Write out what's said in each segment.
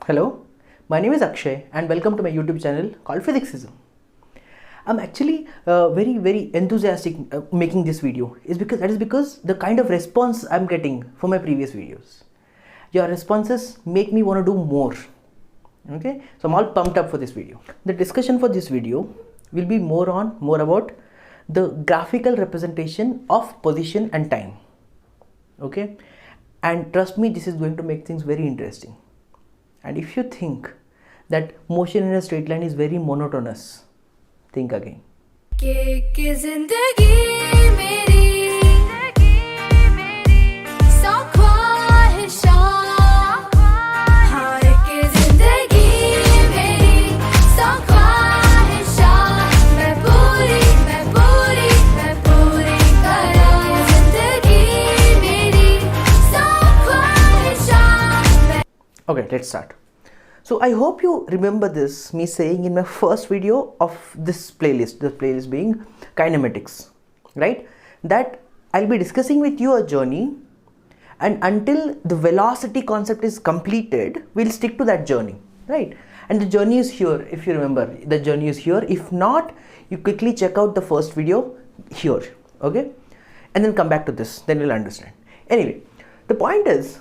Hello, my name is Akshay and welcome to my YouTube channel called Physicsism. I'm actually very enthusiastic making this video is because the kind of response I'm getting for my previous videos. Your responses make me want to do more. Okay, so I'm all pumped up for this video. The discussion for this video will be more about the graphical representation of position and time. Okay, and trust me, this is going to make things very interesting. And if you think that motion in a straight line is very monotonous, think again. Okay, let's start. So I hope you remember this, me saying in my first video of this playlist, the playlist being kinematics, right? That I'll be discussing with you a journey, and until the velocity concept is completed, we'll stick to that journey, right? And the journey is here, if you remember, the journey is here. If not, you quickly check out the first video here, okay? And then come back to this, then you'll understand. Anyway, the point is,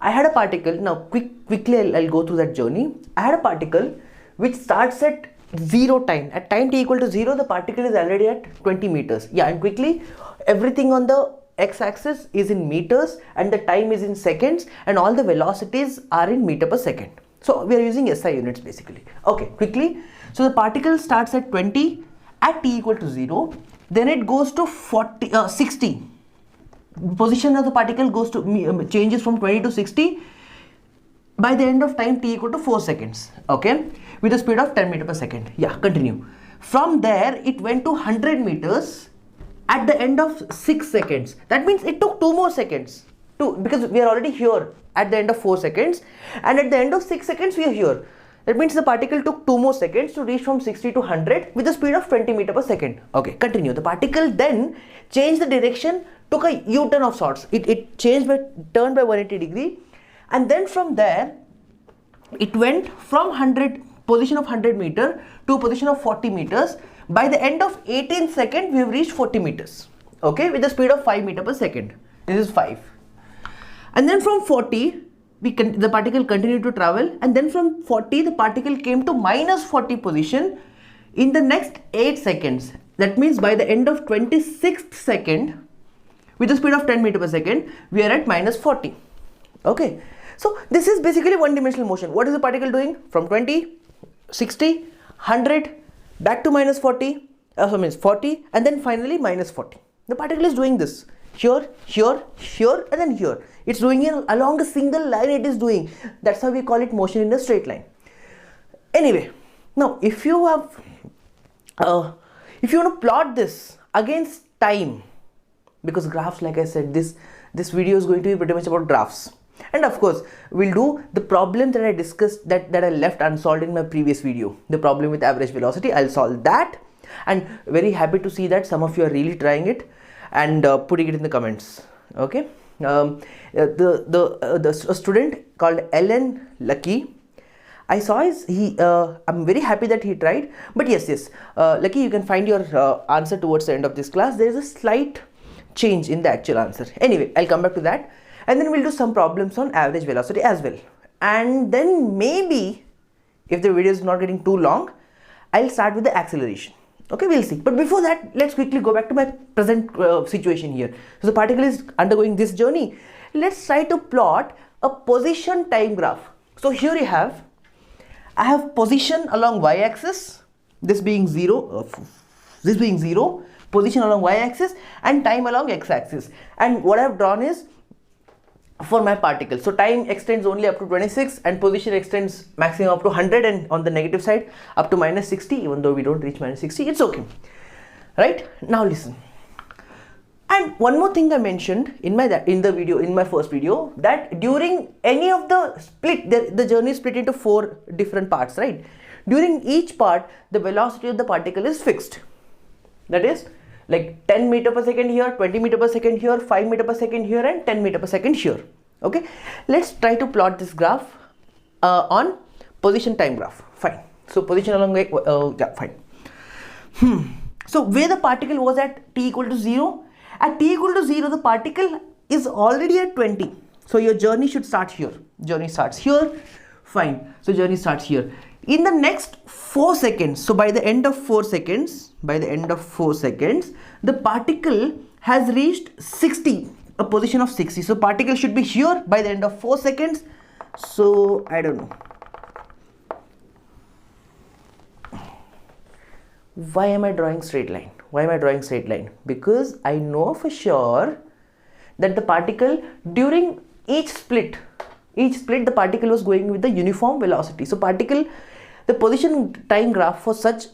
I had a particle, now quickly I'll go through that journey. I had a particle which starts at 0 time. At time t equal to 0, the particle is already at 20 meters. Yeah, and quickly, everything on the x-axis is in meters and the time is in seconds and all the velocities are in meter per second. So we are using SI units basically. Okay, quickly. So the particle starts at 20 at t equal to 0. Then it goes to 60. Position of the particle goes to changes from 20 to 60 by the end of time t equal to 4 seconds, okay, with a speed of 10 meter per second. Yeah, continue. From there it went to 100 meters at the end of 6 seconds. That means it took 2 more seconds because we are already here at the end of 4 seconds, and at the end of 6 seconds we are here. That means the particle took 2 more seconds to reach from 60 to 100 with a speed of 20 meter per second. Okay, continue. The particle then changed the direction, took a U-turn of sorts. It turned by 180 degree, and then from there it went from position of 100 meter to position of 40 meters. By the end of 18 seconds we have reached 40 meters, okay, with a speed of 5 meter per second. This is 5. And then from 40 the particle continued to travel, and then from 40 the particle came to minus 40 position in the next 8 seconds. That means by the end of 26th second, with the speed of 10 meter per second, we are at minus 40. Okay, so this is basically one-dimensional motion. What is the particle doing? From 20, 60, 100, back to minus 40, means 40, and then finally minus 40. The particle is doing this here, here, here, and then here. It's doing it along a single line. It is doing. That's how we call it motion in a straight line. Anyway, now if you want to plot this against time, because graphs, like I said, this video is going to be pretty much about graphs, and of course we'll do the problem that I discussed that I left unsolved in my previous video, the problem with average velocity. I'll solve that, and very happy to see that some of you are really trying it and putting it in the comments. Okay, a student called Ellen Lucky, I saw I'm very happy that he tried, but yes, Lucky, you can find your answer towards the end of this class. There is a slight change in the actual answer. Anyway, I'll come back to that, and then we'll do some problems on average velocity as well, and then maybe if the video is not getting too long, I'll start with the acceleration. Okay, we'll see. But before that, let's quickly go back to my present situation here. So the particle is undergoing this journey. Let's try to plot a position time graph. So here I have position along y-axis, this being 0, position along y-axis, and time along x-axis. And what I have drawn is for my particle. So time extends only up to 26 and position extends maximum up to 100, and on the negative side up to minus 60. Even though we don't reach minus 60, it's okay, right? Now listen. And one more thing I mentioned in my first video, that during any of the split, the journey is split into 4 different parts, right? During each part, the velocity of the particle is fixed. That is like 10 meter per second here, 20 meter per second here, 5 meter per second here, and 10 meter per second here. Okay, let's try to plot this graph on position time graph. Fine. So position along yeah, fine. So where the particle was at t equal to 0, at t equal to 0 the particle is already at 20. So your journey should start here. Journey starts here. Fine. So journey starts here. In the next 4 seconds, so by the end of 4 seconds, the particle has reached 60, a position of 60. So particle should be here by the end of 4 seconds. So I don't know. Why am I drawing straight line? Why am I drawing straight line? Because I know for sure that the particle during each split the particle was going with the uniform velocity. So the position time graph for such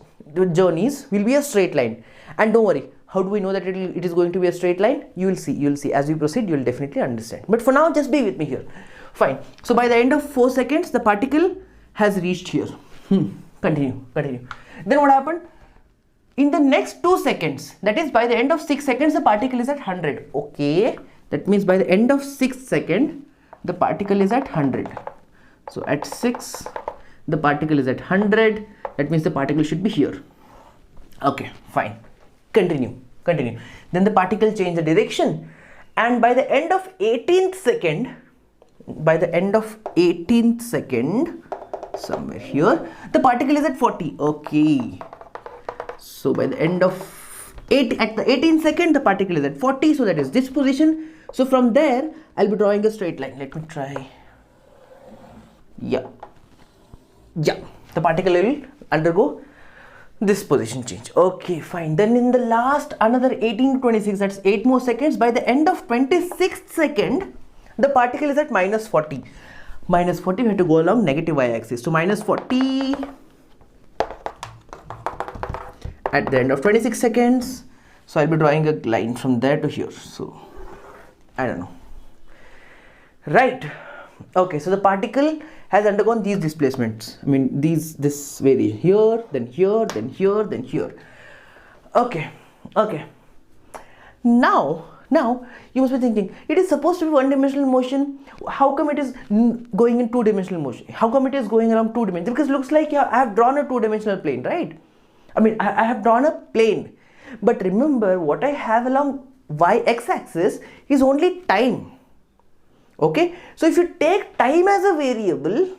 journeys will be a straight line. And don't worry, how do we know that it is going to be a straight line? You will see as we proceed, you will definitely understand. But for now, just be with me here. Fine. So by the end of 4 seconds, the particle has reached here. Continue. Then what happened? In the next 2 seconds, that is by the end of 6 seconds, the particle is at 100. Okay, that means by the end of 6 seconds, the particle is at 100. So at 6, the particle is at 100. That means the particle should be here. Okay, fine. Continue. Then the particle change the direction, and by the end of 18th second, somewhere here, the particle is at 40. Okay. So by the end of at the 18th second, the particle is at 40. So that is this position. So from there, I'll be drawing a straight line. Let me try. Yeah. The particle will undergo this position change. Okay, fine. Then in the last another 18 to 26, that's 8 more seconds. By the end of 26th second, the particle is at minus 40. Minus 40, we have to go along negative y-axis. So minus 40 at the end of 26 seconds. So I'll be drawing a line from there to here. So I don't know. Right. Okay, so the particle has undergone these displacements. I mean, this vary here, then here, then here, then here. Okay. Now you must be thinking, it is supposed to be one-dimensional motion. How come it is going in two-dimensional motion? How come it is going around 2 dimensions? Because it looks like I have drawn a two-dimensional plane, right? I mean, I have drawn a plane. But remember, what I have along y-x-axis is only time. Okay, so if you take time as a variable,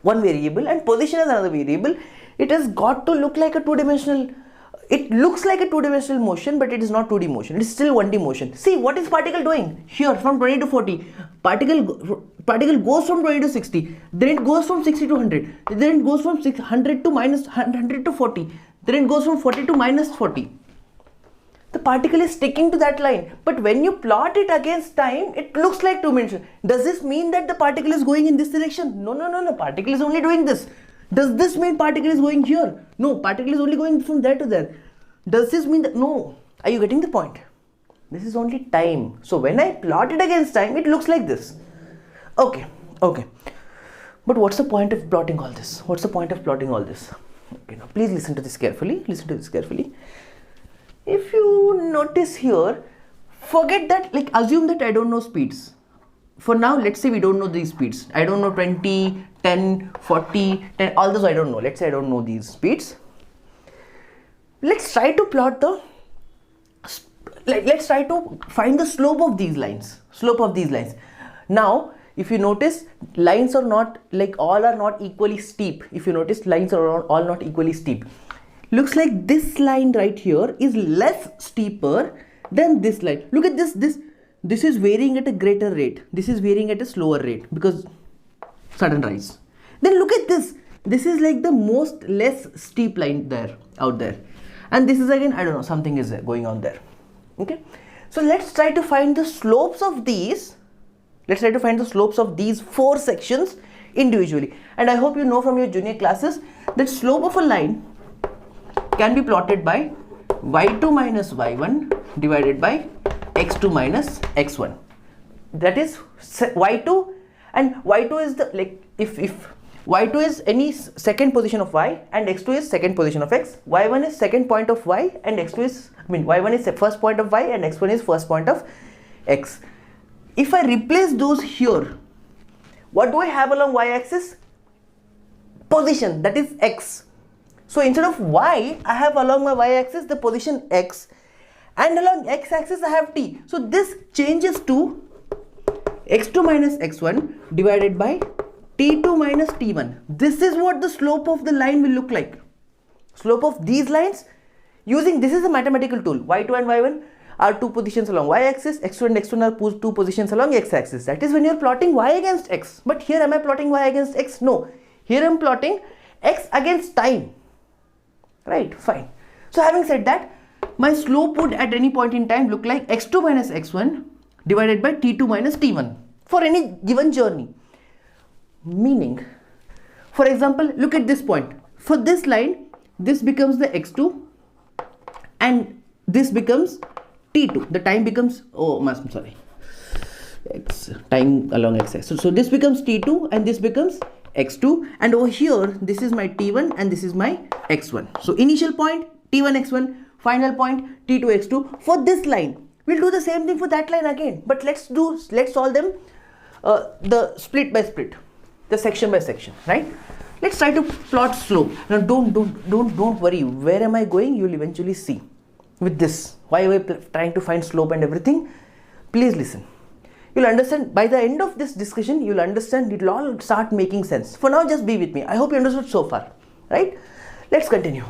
one variable, and position as another variable, it has got to look like a two-dimensional. It looks like a two-dimensional motion, but it is not 2D motion. It is still 1D motion. See, what is particle doing? Here, from 20 to 40, particle goes from 20 to 60. Then it goes from 60 to 100. Then it goes from 100 to minus 100 to 40. Then it goes from 40 to minus 40. The particle is sticking to that line. But when you plot it against time, it looks like two-dimensional. Does this mean that the particle is going in this direction? No. Particle is only doing this. Does this mean particle is going here? No, particle is only going from there to there. Does this mean that? No. Are you getting the point? This is only time. So when I plot it against time, it looks like this. Okay. But what's the point of plotting all this? Okay, now please listen to this carefully. If you notice here, forget that, like assume that I don't know speeds. For now, let's say we don't know these speeds. I don't know 20, 10, 40, 10, all those I don't know. Let's say I don't know these speeds. Let's try to plot let's try to find the slope of these lines. Now, if you notice, lines are not, like all are not equally steep. If you notice, lines are all not equally steep. Looks like this line right here is less steeper than this line. Look at this. This is varying at a greater rate. This is varying at a slower rate because sudden rise. Then look at this. This is like the most less steep line out there. And this is again, I don't know, something is going on there. Okay. So let's try to find the slopes of these. Let's try to find the slopes of these 4 sections individually. And I hope you know from your junior classes that slope of a line can be plotted by y2 minus y1 divided by x2 minus x1. That is y2, and y2 is the, like, if y2 is any second position of y and x2 is second position of x, y1 is second point of y and x2 is, y1 is the first point of y and x1 is first point of x. If I replace those here, What do I have along y-axis? Position, that is x. So instead of y, I have along my y-axis the position x, and along x-axis I have t. So this changes to x2 minus x1 divided by t2 minus t1. This is what the slope of the line will look like. Slope of these lines using, this is a mathematical tool. y2 and y1 are two positions along y-axis, x2 and x1 are two positions along x-axis. That is when you are plotting y against x. But here am I plotting y against x? No. Here I am plotting x against time. Right, fine. So having said that, my slope would at any point in time look like x2 minus x1 divided by t2 minus t1 for any given journey. Meaning, for example, look at this point. For this line, this becomes the x2 and this becomes t2. The time becomes, I'm sorry, x time along x-axis. So this becomes t2 and this becomes x2, and over here this is my t1 and this is my x1. So initial point t1 x1, final point t2 x2 for this line. We'll do the same thing for that line again, but let's solve them the split by split, the section by section, right? Let's try to plot slope. Now don't worry, where am I going? You'll eventually see with this. Why am I trying to find slope and everything? Please listen. You'll understand by the end of this discussion. You'll understand, it'll all start making sense. For now, just be with me. I hope you understood so far, right? Let's continue.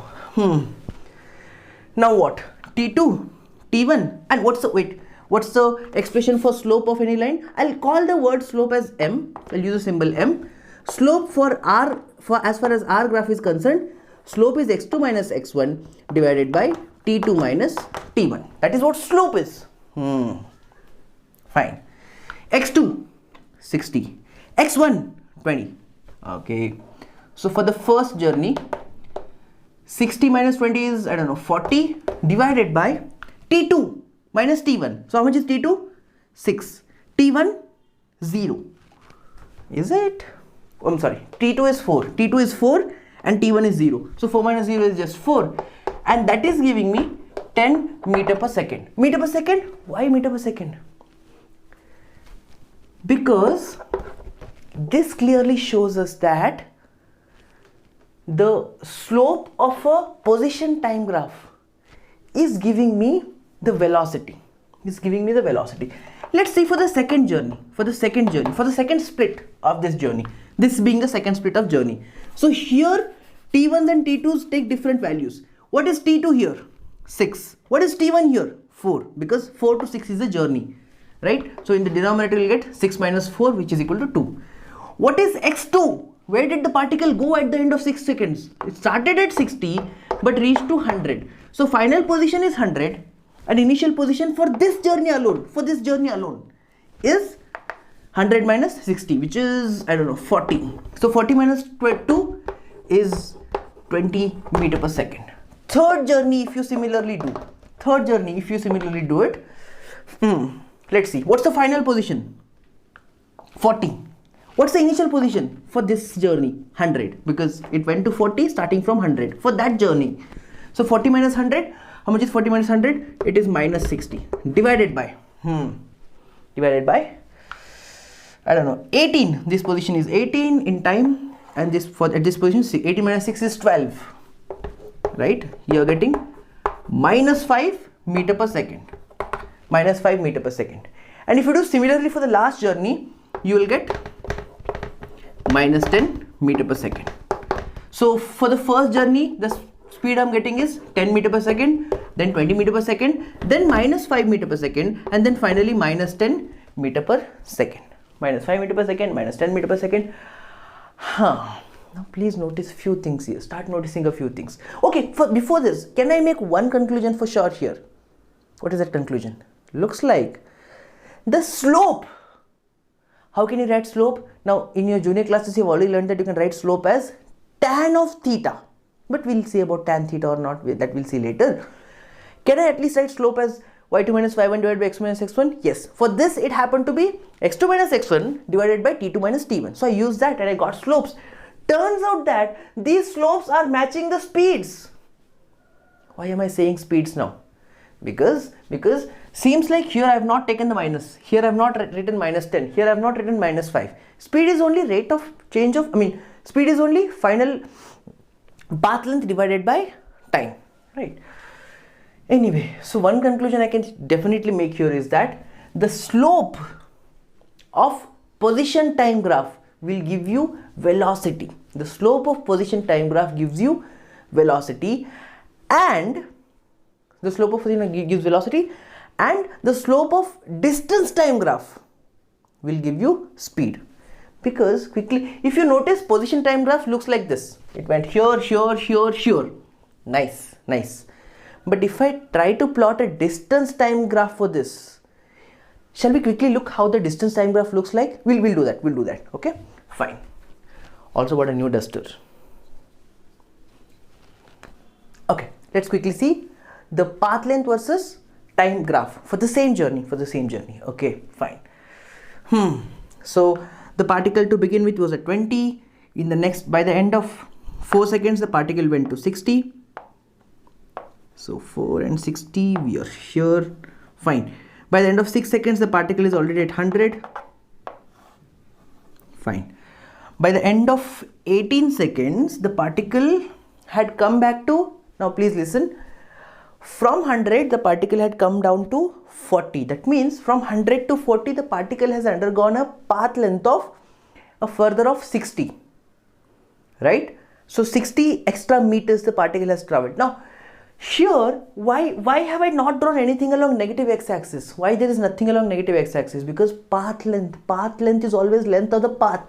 Now what? T2, T1, and what's the expression for slope of any line? I'll call the word slope as m. I'll use the symbol m. Slope for r, as far as r graph is concerned, slope is x2 minus x1 divided by t2 minus t1. That is what slope is. Fine. x2 60, x1 20. Okay, so for the first journey, 60 minus 20 is, I don't know, 40 divided by t2 minus t1. So how much is t2? 6. t1 0. Is it? Oh, I'm sorry, t2 is 4. t2 is 4 and t1 is 0. So 4 minus 0 is just 4, and that is giving me 10 meter per second. Meter per second? Why meter per second? Because this clearly shows us that the slope of a position time graph is giving me the velocity. Let's see for the second journey, for the second split of this journey. This being the second split of journey. So here T1s and T2s take different values. What is T2 here? 6. What is T1 here? 4. Because 4 to 6 is a journey. Right? So in the denominator you will get 6 minus 4, which is equal to 2. What is x2? Where did the particle go at the end of 6 seconds? It started at 60 but reached to 100. So final position is 100 and initial position for this journey alone, is 100 minus 60, which is, I don't know, 40. So 40 minus 2 is 20 meter per second. Third journey, if you similarly do it, let's see, what's the final position? 40. What's the initial position for this journey? 100, because it went to 40 starting from 100 for that journey. So 40 minus 100, how much is 40 minus 100? It is minus 60 divided by, I don't know, 18. This position is 18 in time, and this at this position 18 minus 6 is 12. Right? You are getting minus 5 meter per second. And if you do similarly for the last journey, you will get minus 10 meter per second. So for the first journey, the speed I'm getting is 10 meter per second, then 20 meter per second, then minus 5 meter per second, and then finally minus 10 meter per second. Minus 5 meter per second, minus 10 meter per second. Now please notice a few things here. Start noticing a few things. Okay, before this, can I make one conclusion for sure here? What is that conclusion? Looks like the slope. How can you write slope? Now in your junior classes you've already learned that you can write slope as tan of theta. But we'll see about tan theta or not, that we'll see later. Can I at least write slope as y2 minus y1 divided by x minus x1? Yes. For this it happened to be x2 minus x1 divided by t2 minus t1. So I used that and I got slopes. Turns out that these slopes are matching the speeds. Why am I saying speeds now? Because Seems like here I have not taken the minus, here I have not written minus 10, here I have not written minus 5. Speed is only rate of change of, speed is only final path length divided by time, right? Anyway, so one conclusion I can definitely make here is that the slope of position time graph will give you velocity. The slope of position time graph gives you velocity, and the slope of position gives velocity, and the slope of distance time graph will give you speed. Because quickly, if you notice, position time graph looks like this. It went here, here, here, here. Nice, nice. But if I try to plot a distance time graph for this, shall we quickly look how the distance time graph looks like? We'll do that. Okay, fine. Also got a new duster. Okay, let's quickly see the path length versus time graph for the same journey. Okay, fine. So the particle to begin with was at 20. By the end of 4 seconds, the particle went to 60. So 4 and 60, we are here. Fine. By the end of 6 seconds, the particle is already at 100. Fine. By the end of 18 seconds, the particle had come back to, now please listen, from 100, the particle had come down to 40. That means from 100 to 40, the particle has undergone a path length of a further of 60. Right? So 60 extra meters the particle has traveled. Now, here, why have I not drawn anything along negative x-axis? Why there is nothing along negative x-axis? Because path length is always length of the path.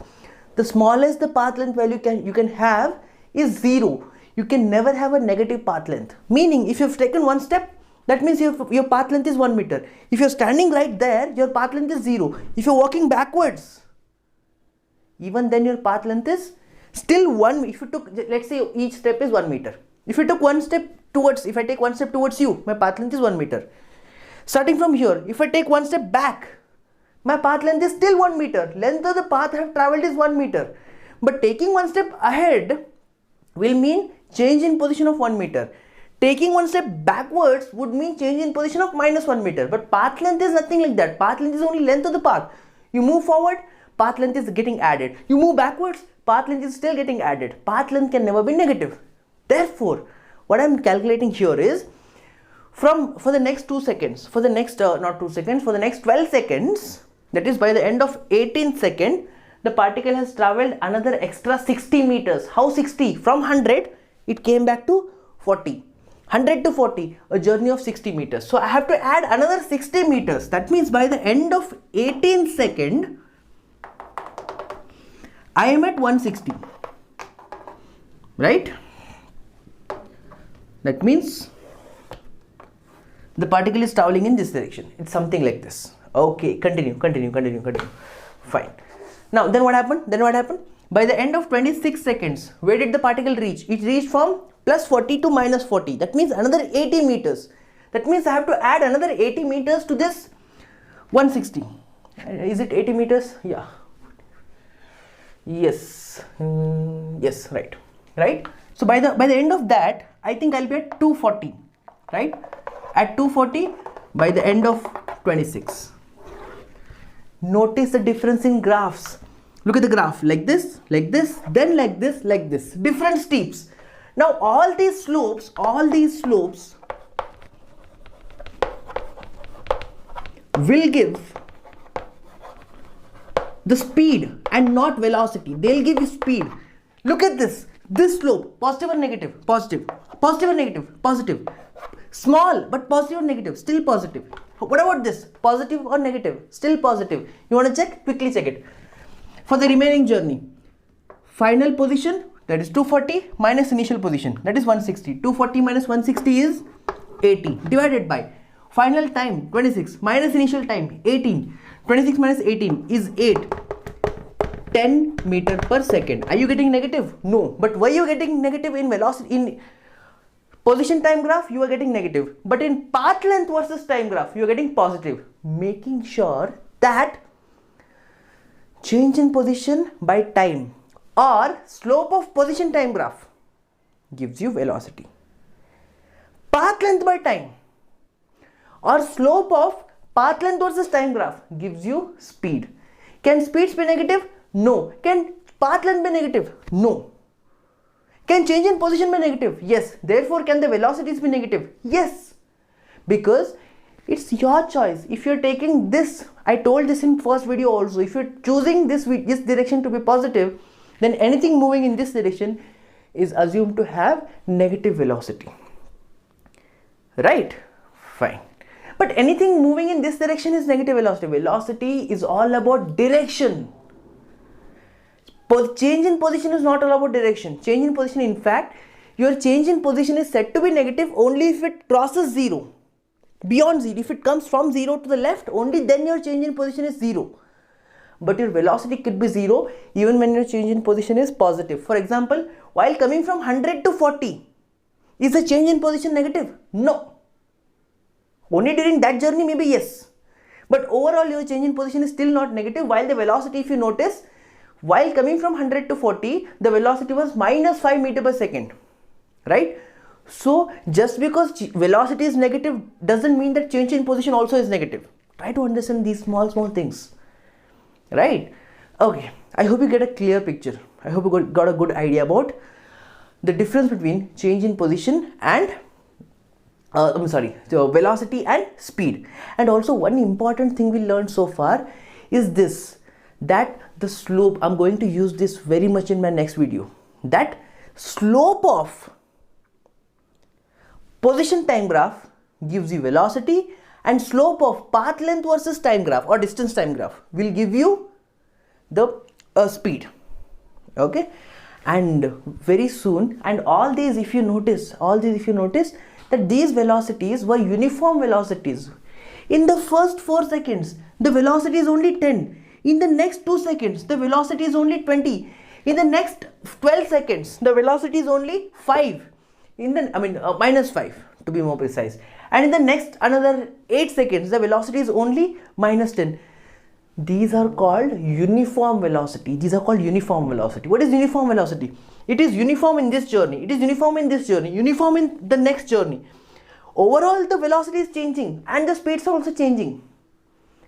The smallest the path length value you can have is 0. You can never have a negative path length. Meaning, if you have taken one step, that means your path length is 1 meter. If you're standing right there, your path length is 0. If you're walking backwards, even then your path length is still 1. If you took, let's say each step is 1 meter. If you took one step towards, if I take one step towards you, my path length is 1 meter. Starting from here, if I take one step back, my path length is still 1 meter. Length of the path I have traveled is 1 meter. But taking one step ahead will mean change in position of 1 meter. Taking one step backwards would mean change in position of minus 1 meter. But path length is nothing like that. Path length is only length of the path. You move forward, path length is getting added. You move backwards, path length is still getting added. Path length can never be negative. Therefore, what I am calculating here is for the next 2 seconds, for the next not 2 seconds, for the next 12 seconds, that is by the end of 18th second, the particle has traveled another extra 60 meters. How 60? From 100, it came back to 40. 100 to 40, a journey of 60 meters. So I have to add another 60 meters. That means by the end of 18th second, I am at 160. Right? That means the particle is traveling in this direction. It's something like this. Okay, continue. Fine. Now, then what happened? By the end of 26 seconds, where did the particle reach? It reached from plus 40 to minus 40. That means another 80 meters. That means I have to add another 80 meters to this 160. Is it 80 meters? Yeah. Yes. Yes, right. So by the end of that, I think I'll be at 240. Right? At 240 by the end of 26. Notice the difference in graphs. Look at the graph, like this, then like this, different steeps. Now all these slopes will give the speed and not velocity. They'll give you speed. Look at this slope, positive or negative, positive or negative, positive. Small but positive or negative, still positive. What about this? Positive or negative, still positive. You want to check? Quickly check it. For the remaining journey, final position, that is 240 minus initial position, that is 160. 240 minus 160 is 80 divided by final time 26 minus initial time 18. 26 minus 18 is 8. 10 meter per second. Are you getting negative? No. But why are you getting negative in velocity? In position time graph, you are getting negative. But in path length versus time graph, you are getting positive. Making sure that change in position by time or slope of position time graph gives you velocity. Path length by time or slope of path length versus time graph gives you speed. Can speeds be negative? No. Can path length be negative? No. Can change in position be negative? Yes. Therefore, can the velocities be negative? Yes. Because it's your choice. If you're taking this, I told this in first video also, if you're choosing this direction to be positive, then anything moving in this direction is assumed to have negative velocity. Right? Fine. But anything moving in this direction is negative velocity. Velocity is all about direction. Change in position is not all about direction. Change in position, in fact, your change in position is said to be negative only if it crosses 0. Beyond 0, if it comes from 0 to the left, only then your change in position is 0. But your velocity could be 0 even when your change in position is positive. For example, while coming from 100 to 40, is the change in position negative? No. Only during that journey maybe yes. But overall your change in position is still not negative, while the velocity, if you notice, while coming from 100 to 40, the velocity was minus 5 meter per second. Right? So just because velocity is negative doesn't mean that change in position also is negative. Try to understand these small things. Right? Okay. I hope you get a clear picture. I hope you got a good idea about the difference between change in position and so velocity and speed. And also one important thing we learned so far is this, that the slope, I'm going to use this very much in my next video, that slope of position time graph gives you velocity, and slope of path length versus time graph or distance time graph will give you the speed. Okay, and very soon, and all these if you notice that these velocities were uniform velocities. In the first 4 seconds the velocity is only 10, in the next 2 seconds the velocity is only 20, in the next 12 seconds the velocity is only 5, minus 5 to be more precise, and in the next another 8 seconds the velocity is only minus 10. These are called uniform velocity. These are called uniform velocity. What is uniform velocity? It is uniform in this journey, it is uniform in this journey, uniform in the next journey. Overall the velocity is changing and the speeds are also changing,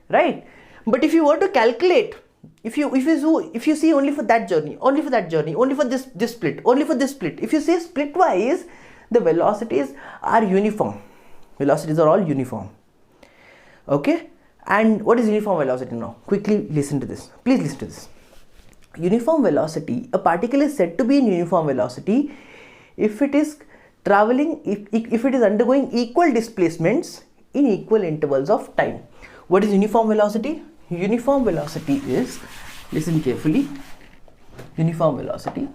right? But if you were to calculate, if you see only for that journey, only for this split, only for this split, if you say split wise, the velocities are uniform. Velocities are all uniform. Okay? And what is uniform velocity now? Quickly listen to this. Please listen to this. Uniform velocity, a particle is said to be in uniform velocity if it is traveling, if it is undergoing equal displacements in equal intervals of time. What is uniform velocity? Uniform velocity is, listen carefully, uniform velocity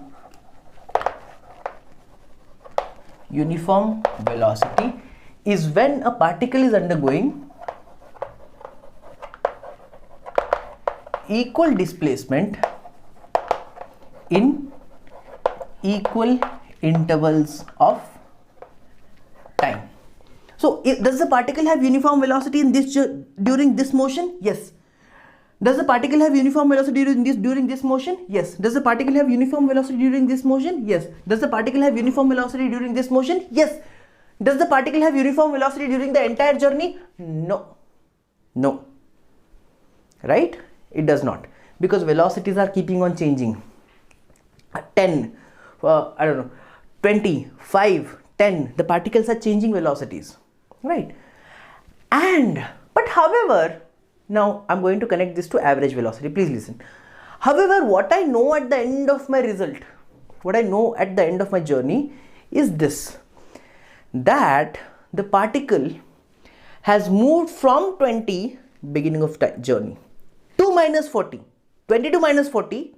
is when a particle is undergoing equal displacement in equal intervals of time. So, does the particle have uniform velocity in this during this motion? Yes. Does the particle have uniform velocity during this motion? Yes. Does the particle have uniform velocity during this motion? Yes. Does the particle have uniform velocity during this motion? Yes. Does the particle have uniform velocity during the entire journey? No. No. Right? It does not, because velocities are keeping on changing. 10, 20, 5, 10, the particles are changing velocities, right? But however, now I'm going to connect this to average velocity. Please listen. However, what I know at the end of my result, what I know at the end of my journey is this, that the particle has moved from 20 beginning of journey to minus 40, 20 to minus 40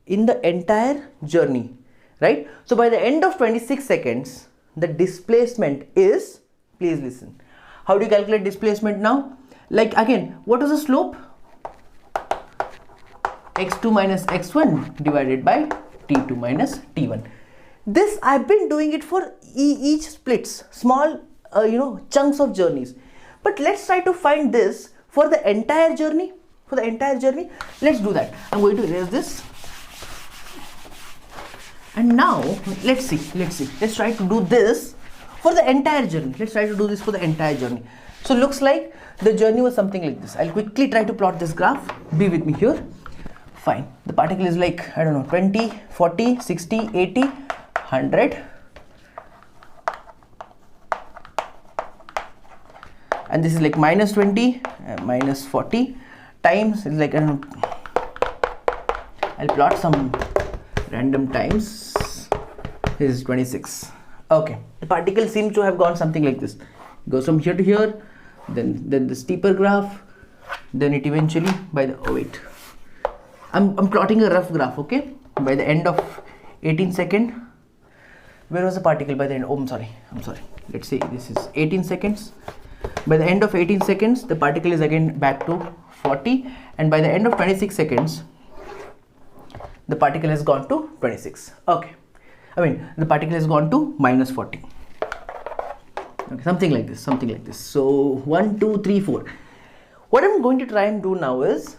in the entire journey, right? So by the end of 26 seconds, the displacement is, please listen, how do you calculate displacement now? Like again, what is the slope? x2 minus x1 divided by t2 minus t1. This I've been doing it for each splits, small chunks of journeys. But let's try to find this for the entire journey. Let's do that. I'm going to erase this. And now let's try to do this for the entire journey. Let's try to do this for the entire journey. So looks like the journey was something like this. I'll quickly try to plot this graph. Be with me here. Fine. The particle is like, I don't know, 20, 40, 60, 80, 100. And this is like minus 20, minus 40 times, it's like, I don't know, I'll plot some random times. This is 26. Okay, the particle seems to have gone something like this. It goes from here to here, then the steeper graph, then it eventually by the, oh wait, I'm plotting a rough graph, okay? By the end of 18 seconds, where was the particle by the end? Oh, I'm sorry. Let's say this is 18 seconds. By the end of 18 seconds, the particle is again back to 40, and by the end of 26 seconds, the particle has gone to 26. Okay, I mean the particle has gone to minus 40. Okay, something like this. So 1, 2, 3, 4. What I'm going to try and do now is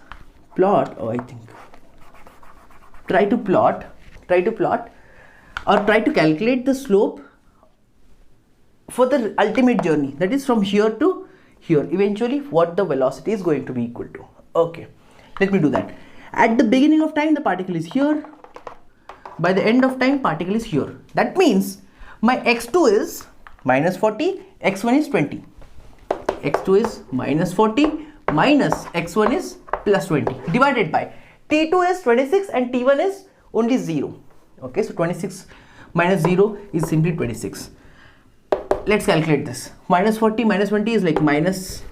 plot. Try to plot or try to calculate the slope for the ultimate journey, that is from here to here, eventually what the velocity is going to be equal to. Okay, let me do that. At the beginning of time, the particle is here. By the end of time, particle is here. That means my x2 is minus 40, x1 is 20. x2 is minus 40 minus x1 is plus 20 divided by t2 is 26 and t1 is only 0. Okay, so 26 minus 0 is simply 26. Let's calculate this. Minus 40 minus 20 is like minus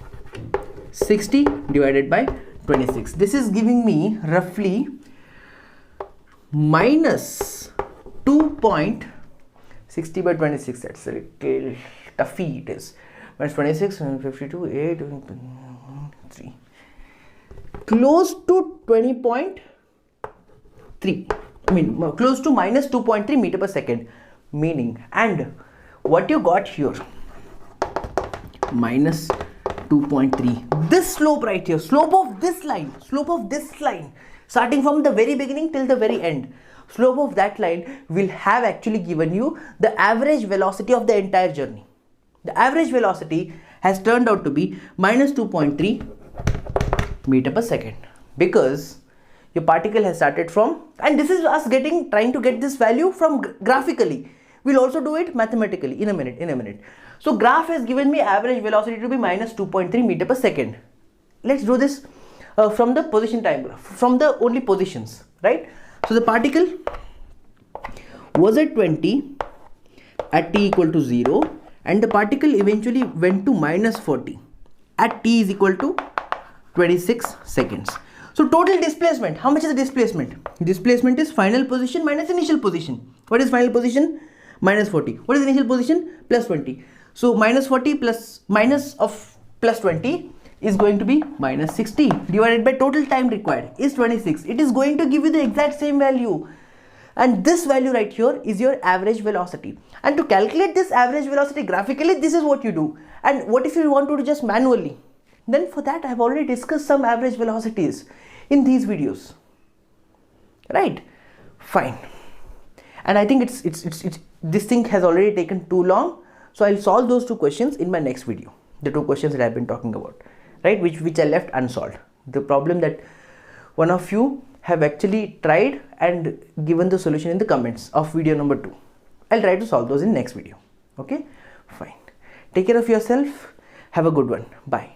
60 divided by 26. This is giving me roughly minus 2.60 by 26. That's a little toughy it is. Minus 26 and 52, 8, 3. Close to 20.3. I mean, close to minus 2.3 meter per second. Meaning, and what you got here, minus 2.3. This slope right here, slope of this line, starting from the very beginning till the very end, slope of that line will have actually given you the average velocity of the entire journey. The average velocity has turned out to be minus 2.3 meter per second, because your particle has started from, and this is us trying to get this value from graphically. We'll also do it mathematically in a minute. So graph has given me average velocity to be minus 2.3 meter per second. Let's do this from the position time graph, from the only positions, right? So the particle was at 20 at t equal to 0, and the particle eventually went to minus 40 at t is equal to 26 seconds. So total displacement, how much is the displacement? Displacement is final position minus initial position. What is final position? Minus 40. What is initial position? Plus 20. So minus 40 plus minus of plus 20 is going to be minus 60 divided by total time required is 26. It is going to give you the exact same value, and this value right here is your average velocity. And to calculate this average velocity graphically, this is what you do. And what if you want to do just manually? Then for that I have already discussed some average velocities in these videos, right? Fine. And I think it's this thing has already taken too long, so I'll solve those two questions in my next video. The two questions that I've been talking about, right, which I left unsolved. The problem that one of you have actually tried and given the solution in the comments of video number 2. I'll try to solve those in next video. Okay, fine. Take care of yourself. Have a good one. Bye.